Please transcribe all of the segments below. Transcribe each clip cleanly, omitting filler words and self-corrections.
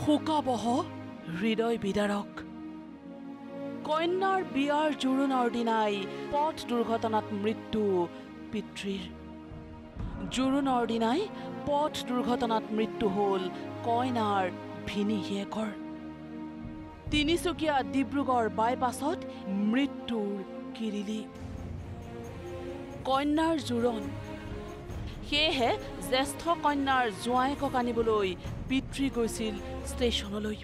শোকাবহ হৃদয় বিদাৰক কন্যাৰ বিয়াৰ জোৰোণৰ দিনাই পথ দুৰ্ঘটনাত মৃত্যু পিতৃৰ জোৰোণৰ দিনাই পথ দুৰ্ঘটনাত মৃত্যু হ'ল কইনাৰ ভিনীহিয়েকৰ তিনিচুকীয়া ডিব্ৰুগড় বাইপাছত মৃত্যুৰ কিৰিলি কন্যাৰ জোৰোণ সেয়েহে জ্যেষ্ঠ কন্যাৰ জোঁৱায়েকক আনিবলৈ পিতৃ গৈছিল ষ্টেচনলৈ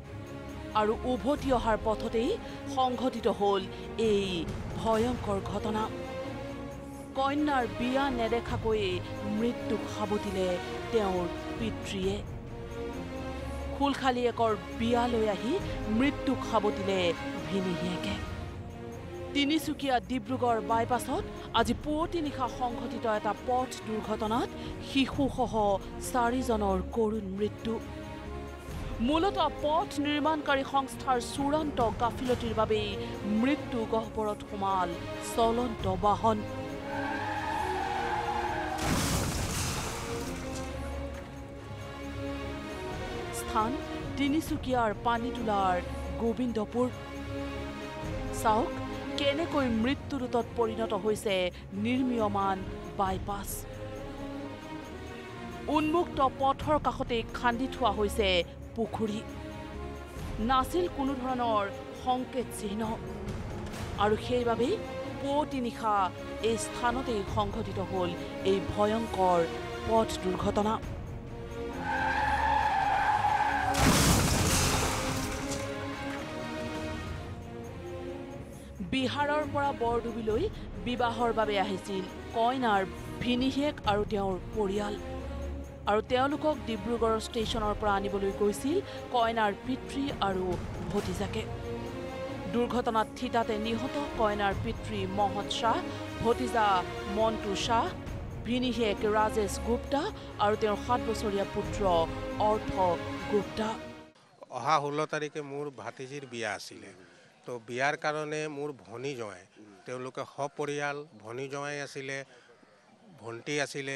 আৰু উভতি অহাৰ পথতেই সংঘটিত হ'ল এই ভয়ংকৰ ঘটনা কন্যাৰ বিয়া নেদেখাকৈয়ে মৃত্যুক সাবটিলে তেওঁৰ পিতৃয়ে খুলখালীয়েকৰ বিয়ালৈ আহি মৃত্যুক সাবটিলে ভিনীহিয়েকে তিনিচুকীয়া ডিব্ৰুগড় বাইপাছত আজি পুৱতি নিশা সংঘটিত এটা পথ দুৰ্ঘটনাত শিশুসহ 4জনৰ কৰুণ মৃত্যু মূলতঃ পথ নিৰ্মাণকাৰী সংস্থাৰ চূড়ান্ত গাফিলতিৰ বাবেই মৃত্যু গহ্বৰত সোমাল চলন্ত বাহন স্থান তিনিচুকীয়াৰ পানীতোলাৰ গোবিন্দপুৰ চাওক কেনেকৈ মৃত্যুদূতত পৰিণত হৈছে নিৰ্মীয়মান বাইপাছ উন্মুক্ত পথৰ কাষতে খান্দি থোৱা হৈছে পুখুৰী নাছিল কোনো ধৰণৰ সংকেত চিহ্ন আৰু সেইবাবেই পুৱতি নিশা এই স্থানতেই সংঘটিত হ'ল এই ভয়ংকৰ পথ দুৰ্ঘটনা বিহাৰৰ পৰা বৰডুবিলৈ বিবাহৰ বাবে আহিছিল কইনাৰ ভিনীহিয়েক আৰু তেওঁৰ পৰিয়াল আৰু তেওঁলোকক ডিব্ৰুগড় ষ্টেচনৰ পৰা আনিবলৈ গৈছিল কইনাৰ পিতৃ আৰু ভতিজাকে দুৰ্ঘটনাত থিতাতে নিহত কইনাৰ পিতৃ মহৎ শাহ ভতিজা মন্টু শাহ ভিনীহিয়েক ৰাজেশ গুপ্তা আৰু তেওঁৰ 7 বছৰীয়া পুত্ৰ অৰ্থ গুপ্তা অহা 16 তাৰিখে মোৰ ভাতিজিৰ বিয়া আছিলে তো বিয়াৰ কাৰণে মোৰ ভনী জোঁৱাই তেওঁলোকে সপৰিয়াল ভনী জোঁৱাই আছিলে ভণ্টি আছিলে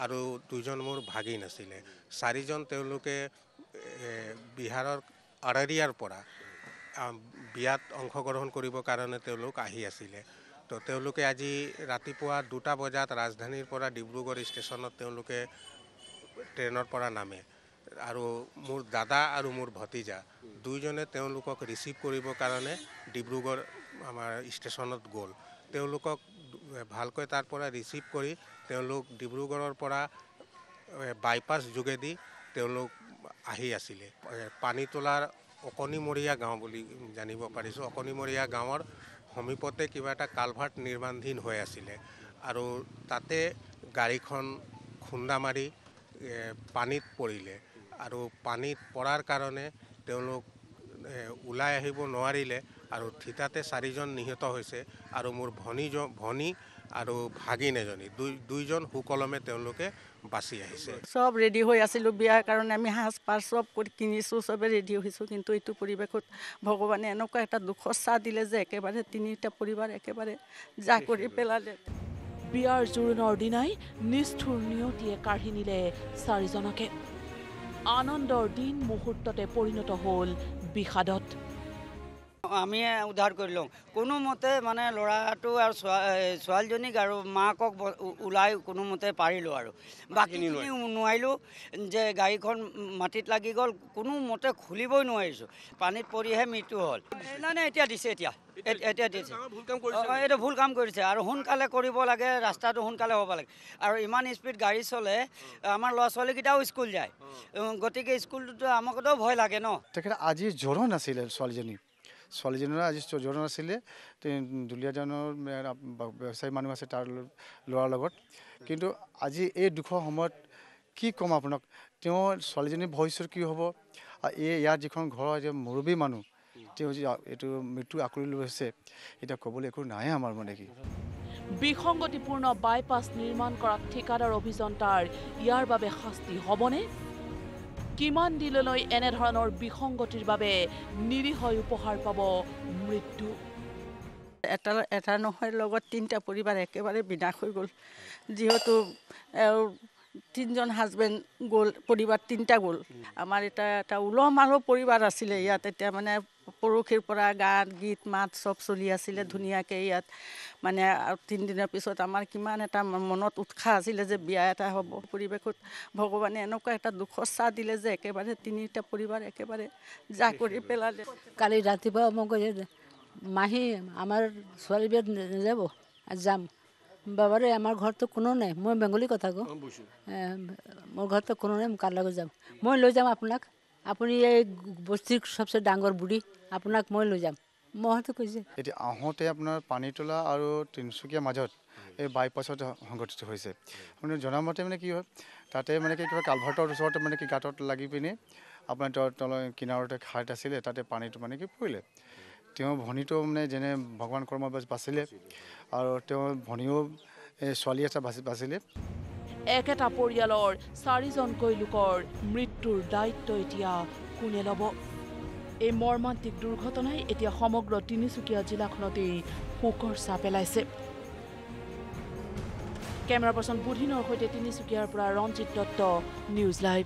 আৰু দুজন মোৰ ভাগিন আছিলে 4জন তেওঁলোকে বিহাৰৰ আৰাৰিয়াৰ পৰা বিয়াত অংশগ্ৰহণ কৰিবৰ কাৰণে তেওঁলোক আহি আছিলে তো তেওঁলোকে আজি ৰাতিপুৱা 2টা বজাত ৰাজধানীৰ পৰা ডিব্ৰুগড় ষ্টেচনত তেওঁলোকে ট্ৰেইনৰ পৰা নামে আৰু মোৰ দাদা আৰু মোৰ ভতিজা দুইজনে তেওঁলোকক ৰিচিভ কৰিবৰ কাৰণে ডিব্ৰুগড় আমাৰ ষ্টেচনত গ'ল তেওঁলোকক ভালকৈ তাৰ পৰা ৰিচিভ কৰি তেওঁলোক ডিব্ৰুগড়ৰ পৰা বাইপাছ যোগেদি তেওঁলোক আহি আছিলে পানীতোলাৰ অকণিমৰীয়া গাঁও বুলি জানিব পাৰিছোঁ অকণিমৰীয়া গাঁৱৰ সমীপতে কিবা এটা কালভাৰ্ট নিৰ্মাণধীন হৈ আছিলে আৰু তাতে গাড়ীখন খুন্দা মাৰি পানীত পৰিলে আৰু পানীত পৰাৰ কাৰণে তেওঁলোক ওলাই আহিব নোৱাৰিলে আৰু থিতাতে 4জন নিহত হৈছে আৰু মোৰ ভনী আৰু ভাগিন এজনী দুইজন সুকলমে তেওঁলোকে বাচি আহিছে সব ৰেডি হৈ আছিলোঁ বিয়াৰ কাৰণে আমি সাজ পাৰ সব কৰি কিনিছোঁ সবে ৰেডি হৈছোঁ কিন্তু এইটো পৰিৱেশত ভগৱানে এনেকুৱা এটা দুখৰ চাহ দিলে যে একেবাৰে 3টা পৰিবাৰ একেবাৰে যা কৰি পেলালে বিয়াৰ জোৰোণৰ দিনাই নিষ্ঠুৰ নিয়তিয়ে কাঢ়ি নিলে 4জনকে আনন্দৰ দিন মুহূৰ্ততে পৰিণত হ'ল বিষাদত আমি উদ্ধাৰ কৰিলোঁ কোনোমতে মানে ল'ৰাটো আৰু ছোৱালীজনীক আৰু মাকক ওলাই কোনোমতে পাৰিলোঁ আৰু বাকীখিনি নোৱাৰিলোঁ যে গাড়ীখন মাটিত লাগি গ'ল কোনোমতে খুলিবই নোৱাৰিছোঁ পানীত পৰিহে মৃত্যু হ'ল নাই এতিয়া দিছে এতিয়া দিছে এইটো ভুল কাম কৰিছে আৰু সোনকালে কৰিব লাগে ৰাস্তাটো সোনকালে হ'ব লাগে আৰু ইমান স্পীড গাড়ী চলে আমাৰ ল'ৰা ছোৱালীকেইটাও স্কুল যায় গতিকে স্কুলটোতো আমাকতো ভয় লাগে ন তেখেতে আজি জোৰোণ আছিলে ছোৱালীজনীৰ আজি জোৰোণ আছিলে দুলীয়াজানৰ ব্যৱসায়ী মানুহ আছে তাৰ ল'ৰাৰ লগত কিন্তু আজি এই দুখৰ সময়ত কি ক'ম আপোনাক তেওঁ ছোৱালীজনীৰ ভৱিষ্যত কি হ'ব ইয়াৰ যিখন ঘৰৰ যে মুৰব্বী মানুহ তেওঁ এইটো মৃত্যু আঁকোৱালি লৈছে এতিয়া ক'বলৈ একো নাই আমাৰ মানে কি বিসংগতিপূৰ্ণ বাইপাছ নিৰ্মাণ কৰা ঠিকাদাৰ অভিযন্তাৰ ইয়াৰ বাবে শাস্তি হ'বনে কিমান দিনলৈ এনেধৰণৰ বিসংগতিৰ বাবে নিৰীহ উপহাৰ পাব মৃত্যু এটা নহয় লগত 3টা পৰিবাৰ একেবাৰে বিনাশ হৈ গ'ল যিহেতু তিনিজন হাজবেণ্ড গ'ল, পৰিবাৰ তিনিটা গ'ল। আমাৰ এটা উলহ মালহ পৰিবাৰ আছিলে ইয়াত। এতিয়া মানে পৰহিৰ পৰা গান গীত মাত চব চলি আছিলে ধুনীয়াকৈ ইয়াত। মানে 3 দিনৰ পিছত আমাৰ কিমান এটা মনত উৎসাহ আছিলে যে বিয়া এটা হ'ব। পৰিৱেশত ভগৱানে এনেকুৱা এটা দুখৰ চাহ দিলে যে একেবাৰে তিনিটা পৰিবাৰ একেবাৰে যা কৰি পেলালে। কালি ৰাতিপুৱা মই কৈছোঁ মাহী আমাৰ ছোৱালী বিয়াত নাযাব, যাম। বাবাৰে আমাৰ ঘৰতো কোনো নাই, মই বেংগলী কথা কওঁ, মোৰ ঘৰতো কোনো নাই, কাৰ লগত যাম? মই লৈ যাম আপোনাক, আপুনি এই বস্তিৰ চবচে ডাঙৰ বুঢ়ী, আপোনাক মই লৈ যাম। মইতো কৈছে এতিয়া আহোঁতে আপোনাৰ পানীতোলা আৰু তিনিচুকীয়াৰ মাজত এই বাইপাছত সংঘটিত হৈছে। মানে জনামতে মানে কি হয়, তাতে মানে কি কিবা কালভাৰ্টৰ ওচৰতে মানে কি গাঁতত লাগি পিনে আপোনাৰ তলৰ কিনাৰতে খাট আছিলে, তাতে পানীটো মানে কি পৰিলে। তেওঁৰ ভনীটো মানে যেনে ভগৱান কৰ্ম বাচিলে, আৰু তেওঁৰ ভনীও ছোৱালী এটা বাচিলে। একেটা পৰিয়ালৰ 4জনকৈ লোকৰ মৃত্যুৰ দায়িত্ব এতিয়া কোনে ল'ব? এই মৰ্মান্তিক দুৰ্ঘটনাই এতিয়া সমগ্ৰ তিনিচুকীয়া জিলাখনতেই শোকৰ ছাঁ পেলাইছে। কেমেৰা পাৰ্চন বুধিনৰ সৈতে তিনিচুকীয়াৰ পৰা ৰঞ্জিত দত্ত, নিউজ লাইভ।